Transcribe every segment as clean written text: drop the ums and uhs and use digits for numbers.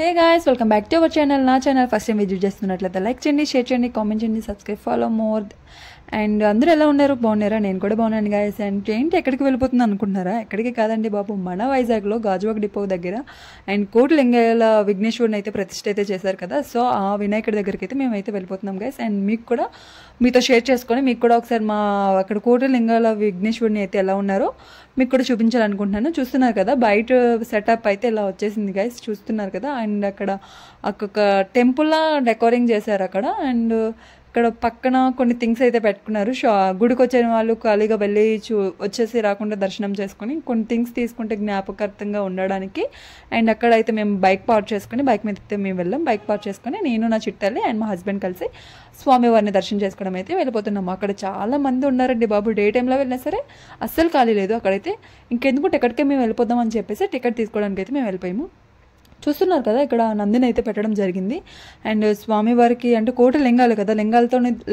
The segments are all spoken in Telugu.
Hey guys, welcome back to our channel. Na channel first time visit చేస్తున్నట్లయితే లైక్ చేయండి, షేర్ చేయండి, కామెంట్ చేయండి, సబ్స్క్రైబ్ ఫాలో మోర్. అండ్ అందరూ ఎలా ఉన్నారు? బాగున్నారా? నేను కూడా బాగున్నాను గాయస్. అండ్ ఏంటి ఎక్కడికి వెళ్ళిపోతుంది అనుకుంటున్నారా? ఎక్కడికి కాదండి బాబు, మన వైజాగ్లో గాజువాక డిపో దగ్గర అండ్ కోటిలింగాల విఘ్నేశ్వరుని అయితే ప్రతిష్ఠ అయితే చేశారు కదా. సో ఆ వినాయకుడి దగ్గరికి అయితే మేమైతే వెళ్ళిపోతున్నాం గాయస్. అండ్ మీకు కూడా మీతో షేర్ చేసుకొని మీకు కూడా ఒకసారి మా అక్కడ కోటిలింగాల విఘ్నేశ్వరుని అయితే ఎలా ఉన్నారో మీకు కూడా చూపించాలనుకుంటున్నాను. చూస్తున్నారు కదా బయట సెటప్ అయితే ఇలా వచ్చేసింది గైస్, చూస్తున్నారు కదా. అండ్ అక్కడ ఒక్కొక్క టెంపుల్లా డెకోరింగ్ చేశారు అక్కడ. అండ్ ఇక్కడ పక్కన కొన్ని థింగ్స్ అయితే పెట్టుకున్నారు. గుడికి వచ్చిన వాళ్ళు ఖాళీగా వెళ్ళి వచ్చేసి రాకుండా దర్శనం చేసుకొని కొన్ని థింగ్స్ తీసుకుంటే జ్ఞాపకార్థంగా ఉండడానికి. అండ్ అక్కడ అయితే మేము బైక్ పార్క్ చేసుకుని బైక్ మీద అయితే మేము వెళ్ళాం. బైక్ పార్క్ చేసుకుని నేను నా చిట్టాలి అండ్ మా హస్బెండ్ కలిసి స్వామివారిని దర్శనం చేసుకోవడం అయితే వెళ్ళిపోతున్నాము. అక్కడ చాలా మంది ఉన్నారండి బాబు, డే టైంలో వెళ్ళినా సరే అస్సలు ఖాళీ లేదు అక్కడైతే. ఇంకెందుకు టికెట్కే మేము వెళ్ళిపోదాం అని చెప్పేసి టికెట్ తీసుకోవడానికి అయితే మేము వెళ్ళిపోయాము. చూస్తున్నారు కదా ఇక్కడ నందిని అయితే పెట్టడం జరిగింది. అండ్ స్వామివారికి అంటే కోటి లింగాలు కదా,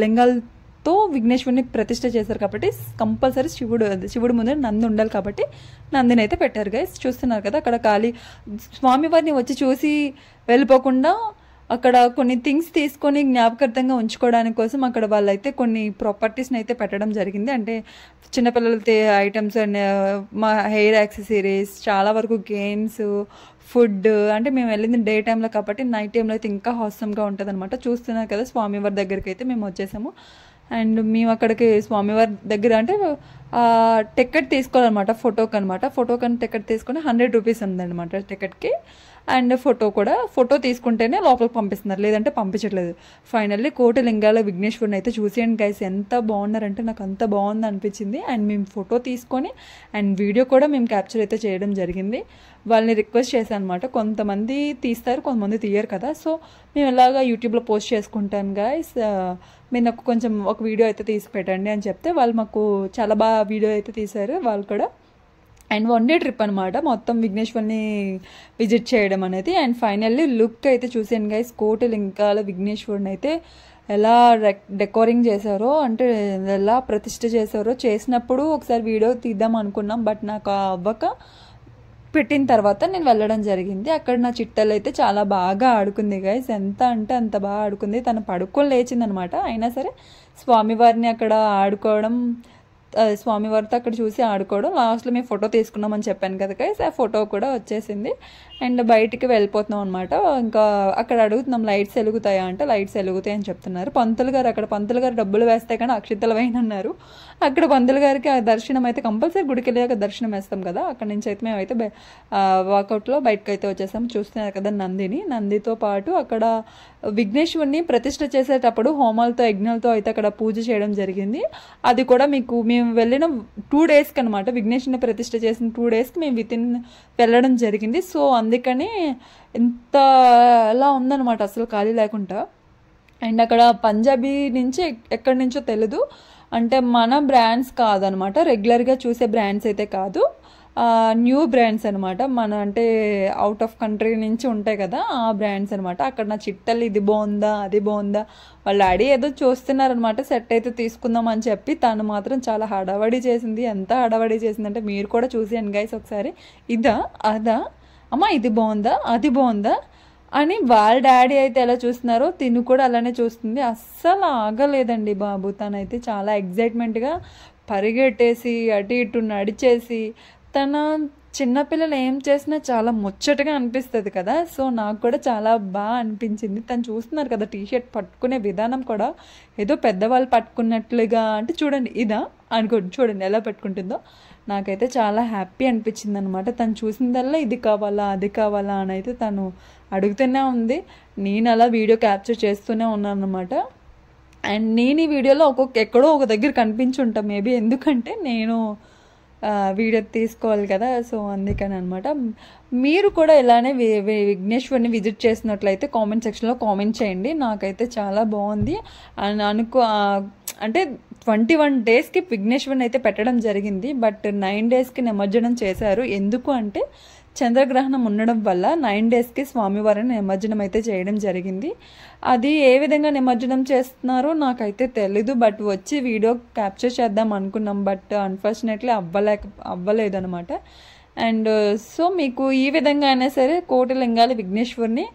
లింగాలతో విఘ్నేశ్వరుని ప్రతిష్ఠ చేశారు కాబట్టి కంపల్సరీ శివుడు ముందు నంది ఉండాలి కాబట్టి నందిని అయితే పెట్టారు గైస్. చూస్తున్నారు కదా అక్కడ ఖాళీ స్వామివారిని వచ్చి చూసి వెళ్ళిపోకుండా అక్కడ కొన్ని థింగ్స్ తీసుకొని జ్ఞాపకార్థంగా ఉంచుకోవడానికి కోసం అక్కడ వాళ్ళైతే కొన్ని ప్రాపర్టీస్ని అయితే పెట్టడం జరిగింది. అంటే చిన్నపిల్లలతో ఐటమ్స్ అండ్ మా హెయిర్ యాక్సెసరీస్, చాలా వరకు గేమ్స్, ఫుడ్. అంటే మేము వెళ్ళింది డే టైంలో కాబట్టి నైట్ టైంలో అయితే ఇంకా హాస్యంగా ఉంటుంది అనమాట. చూస్తున్నారు కదా స్వామివారి దగ్గరికి అయితే మేము వచ్చేసాము. అండ్ మేము అక్కడికి స్వామివారి దగ్గర అంటే టికెట్ తీసుకోవాలన్నమాట, ఫోటోకి టికెట్ తీసుకొని 100 రూపీస్ ఉందన్నమాట టికెట్కి. అండ్ ఫోటో తీసుకుంటేనే లోపలికి పంపిస్తున్నారు, లేదంటే పంపించట్లేదు. ఫైనల్లీ కోటిలింగాల విఘ్నేశ్వరుని అయితే చూసేయండి గైస్, ఎంత బాగున్నారంటే నాకు అంత బాగుంది అనిపించింది. అండ్ మేము ఫోటో తీసుకొని అండ్ వీడియో కూడా మేము క్యాప్చర్ అయితే చేయడం జరిగింది. వాళ్ళని రిక్వెస్ట్ చేశాను అనమాట, కొంతమంది తీస్తారు కొంతమంది తీయరు కదా. సో మేము ఇలాగా యూట్యూబ్లో పోస్ట్ చేసుకుంటాను గైస్, మీరు నాకు కొంచెం ఒక వీడియో అయితే తీసి పెట్టండి అని చెప్తే వాళ్ళు మాకు చాలా బాగా వీడియో అయితే తీశారు వాళ్ళు కూడా. అండ్ 1 డే ట్రిప్ అనమాట మొత్తం విఘ్నేశ్వరుని విజిట్ చేయడం అనేది. అండ్ ఫైనల్లీ లుక్ అయితే చూసాను గైస్, కోటిలింగాల విఘ్నేశ్వరుని అయితే ఎలా డెకోరింగ్ చేశారో, అంటే ఎలా ప్రతిష్ఠ చేశారో. చేసినప్పుడు ఒకసారి వీడియో తీద్దాం అనుకున్నాం, బట్ నాకు అవ్వక పెట్టిన తర్వాత నేను వెళ్ళడం జరిగింది. అక్కడ నా చిట్టలు అయితే చాలా బాగా ఆడుకుంది గైస్, ఎంత అంటే అంత బాగా ఆడుకుంది. తను పడుకొని లేచిందనమాట, అయినా సరే స్వామివారిని అక్కడ ఆడుకోవడం, స్వామివారితో అక్కడ చూసి ఆడుకోవడం. లాస్ట్లో మేము ఫోటో తీసుకున్నామని చెప్పాను కదా గైస్, ఆ ఫోటో కూడా వచ్చేసింది. అండ్ బయటికి వెళ్ళిపోతున్నాం అనమాట. ఇంకా అక్కడ అడుగుతున్నాం లైట్స్ వెలుగుతాయా అంటే లైట్స్ వెలుగుతాయి అని చెప్తున్నారు. పంతులు గారు డబ్బులు వేస్తే కానీ అక్షింతలు వేయనన్నారు. అక్కడ పంతులు గారికి ఆ దర్శనం అయితే కంపల్సరీ గుడికి వెళ్ళాక దర్శనం వేస్తాం కదా, అక్కడ నుంచి అయితే మేమైతే వాకౌట్లో బయటకు అయితే వచ్చేసాం. చూస్తున్నారు కదా నందితో పాటు అక్కడ విఘ్నేశ్వరుని ప్రతిష్ఠ చేసేటప్పుడు హోమాలతో యజ్ఞాలతో అయితే అక్కడ పూజ చేయడం జరిగింది. అది కూడా మీకు మేము వెళ్ళిన 2 డేస్కి అనమాట, విఘ్నేశ్వరుని ప్రతిష్ఠ చేసిన 2 డేస్కి మేము వెళ్ళడం జరిగింది. సో అందుకని ఎంత ఎలా ఉందన్నమాట అసలు ఖాళీ లేకుండా. అండ్ అక్కడ పంజాబీ నుంచి ఎక్కడి నుంచో తెలీదు, అంటే మన బ్రాండ్స్ కాదనమాట, రెగ్యులర్గా చూసే బ్రాండ్స్ అయితే కాదు, న్యూ బ్రాండ్స్ అనమాట. మన అంటే అవుట్ ఆఫ్ కంట్రీ నుంచి ఉంటాయి కదా ఆ బ్రాండ్స్ అనమాట. అక్కడ నా చిట్టలు ఇది బాగుందా అది బాగుందా వాళ్ళ డాడీ ఏదో చూస్తున్నారనమాట, సెట్ అయితే తీసుకుందాం అని చెప్పి. తను మాత్రం చాలా హడావడి చేసింది. ఎంత హడావడి చేసిందంటే మీరు కూడా చూసేయండి గైస్ ఒకసారి. అదా అమ్మ ఇది బాగుందా అది బాగుందా అని వాళ్ళ డాడీ అయితే ఎలా చూస్తున్నారో తిను కూడా అలానే చూస్తుంది. అస్సలు ఆగలేదండి బాబు, తనైతే చాలా ఎగ్జైట్మెంట్గా పరిగెట్టేసి అటు ఇటు నడిచేసి, తన చిన్నపిల్లలు ఏం చేసినా చాలా ముచ్చటగా అనిపిస్తుంది కదా. సో నాకు కూడా చాలా బాగా అనిపించింది. తను చూస్తున్నారు కదా టీషర్ట్ పట్టుకునే విధానం కూడా ఏదో పెద్దవాళ్ళు పట్టుకున్నట్లుగా, అంటే చూడండి అనుకోండి, చూడండి ఎలా పెట్టుకుంటుందో. నాకైతే చాలా హ్యాపీ అనిపించింది అనమాట. తను చూసిందల్లా ఇది కావాలా అది కావాలా అని అయితే తను అడుగుతూనే ఉంది. నేను అలా వీడియో క్యాప్చర్ చేస్తూనే ఉన్నాను అనమాట. అండ్ నేను ఈ వీడియోలో ఎక్కడో ఒక దగ్గర కనిపించుంటా మేబీ, ఎందుకంటే నేను వీడియో తీసుకోవాలి కదా. సో అందుకని అనమాట. మీరు కూడా ఇలానే విఘ్నేశ్వరుని విజిట్ చేసినట్లయితే కామెంట్ సెక్షన్లో కామెంట్ చేయండి. నాకైతే చాలా బాగుంది అని అంటే 21 డేస్కి విఘ్నేశ్వరుని అయితే పెట్టడం జరిగింది, బట్ 9 డేస్కి నిమజ్జనం చేశారు. ఎందుకు అంటే చంద్రగ్రహణం ఉండడం వల్ల 9 డేస్కి స్వామివారిని నిమజ్జనం అయితే చేయడం జరిగింది. అది ఏ విధంగా నిమజ్జనం చేస్తున్నారో నాకైతే తెలీదు, బట్ వచ్చి వీడియో క్యాప్చర్ చేద్దాం అనుకున్నాం, బట్ అన్ఫార్చునేట్లీ అవ్వలేదు అనమాట. అండ్ సో మీకు ఈ విధంగా అయినా సరే కోటిలింగాల విఘ్నేశ్వరుని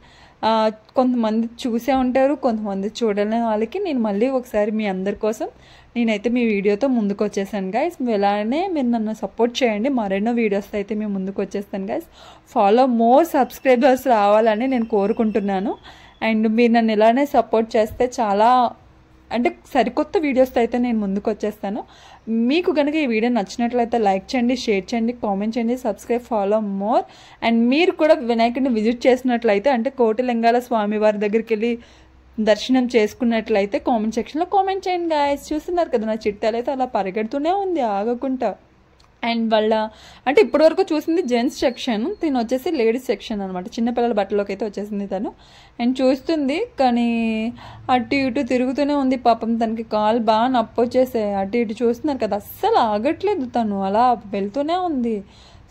కొంతమంది చూసే ఉంటారు, కొంతమంది చూడలేని వాళ్ళకి నేను మళ్ళీ ఒకసారి మీ అందరి కోసం నేనైతే మీ వీడియోతో ముందుకు వచ్చేసాను గైస్. ఇలానే మీరు నన్ను సపోర్ట్ చేయండి, మరెన్నో వీడియోస్ అయితే మేము ముందుకు వచ్చేస్తాను గైస్. ఫాలో మోర్ సబ్స్క్రైబర్స్ రావాలని నేను కోరుకుంటున్నాను. అండ్ మీరు నన్ను ఇలానే సపోర్ట్ చేస్తే చాలా అంటే సరికొత్త వీడియోస్తో అయితే నేను ముందుకు వచ్చేస్తాను. మీకు కనుక ఈ వీడియో నచ్చినట్లయితే లైక్ చేయండి, షేర్ చేయండి, కామెంట్ చేయండి, సబ్స్క్రైబ్, ఫాలో మోర్. అండ్ మీరు కూడా వినాయకుడిని విజిట్ చేసినట్లయితే అంటే కోటిలింగాల స్వామివారి దగ్గరికి వెళ్ళి దర్శనం చేసుకున్నట్లయితే కామెంట్ సెక్షన్లో కామెంట్ చేయండి గాయస్. చూస్తున్నారు కదా నా చిట్టాలు అయితే అలా పరిగెడుతూనే ఉంది ఆగకుండా. అండ్ వాళ్ళ అంటే ఇప్పటివరకు చూసింది జెంట్స్ సెక్షన్, తిను వచ్చేసి లేడీస్ సెక్షన్ అనమాట. చిన్నపిల్లల బట్టలోకి అయితే వచ్చేసింది తను. అండ్ చూస్తుంది కానీ అటు ఇటు తిరుగుతూనే ఉంది పాపం. తనకి కాలు బాగా నొప్పి వచ్చేసాయి. అటు ఇటు చూస్తున్నారు కదా, అస్సలు ఆగట్లేదు తను, అలా వెళ్తూనే ఉంది.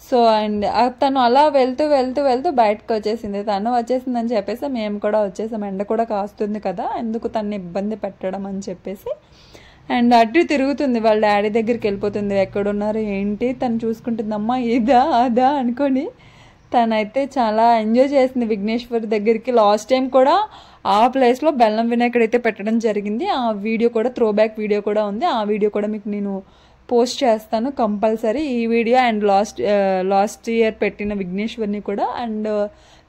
సో అండ్ తను అలా వెళ్తూ వెళ్తూ వెళ్తూ బయటకు వచ్చేసింది. తను వచ్చేసిందని చెప్పేసి మేము కూడా వచ్చేసాం. ఎండ కూడా కాస్తుంది కదా, ఎందుకు తను ఇబ్బంది పెట్టడం అని చెప్పేసి. అండ్ అటు తిరుగుతుంది, వాళ్ళ డాడీ దగ్గరికి వెళ్ళిపోతుంది. ఎక్కడున్నారు ఏంటి తను చూసుకుంటుందమ్మా ఇదా అదా అనుకొని. తనైతే చాలా ఎంజాయ్ చేసింది విఘ్నేశ్వరి దగ్గరికి. లాస్ట్ టైం కూడా ఆ ప్లేస్లో బెల్లం వినాయకుడు అయితే పెట్టడం జరిగింది. ఆ వీడియో కూడా త్రో బ్యాక్ వీడియో కూడా ఉంది. ఆ వీడియో కూడా మీకు నేను పోస్ట్ చేస్తాను కంపల్సరీ, ఈ వీడియో అండ్ లాస్ట్ ఇయర్ పెట్టిన విఘ్నేశ్వరిని కూడా అండ్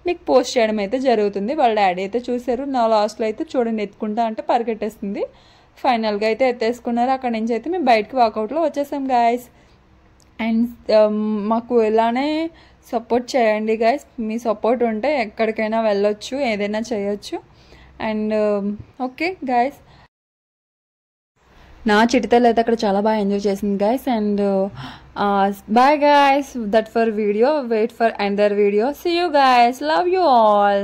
మీకు పోస్ట్ చేయడం అయితే జరుగుతుంది. వాళ్ళ డాడీ అయితే చూశారు. నా లాస్ట్లో అయితే చూడండి ఎత్తుకుంటా అంటే పరిగెట్టేస్తుంది. ఫైనల్గా అయితే ఎత్తేసుకున్నారు. అక్కడి నుంచి అయితే మేము బయటకు వాకౌట్లో వచ్చేసాం గాయస్. అండ్ మాకు ఇలానే సపోర్ట్ చేయండి గాయస్. మీ సపోర్ట్ ఉంటే ఎక్కడికైనా వెళ్ళొచ్చు, ఏదైనా చేయొచ్చు. అండ్ ఓకే గాయస్, నా చిటితల్లి అయితే అక్కడ చాలా బాగా ఎంజాయ్ చేసింది guys. And bye guys, that for video, wait for another video. See you guys, love you all.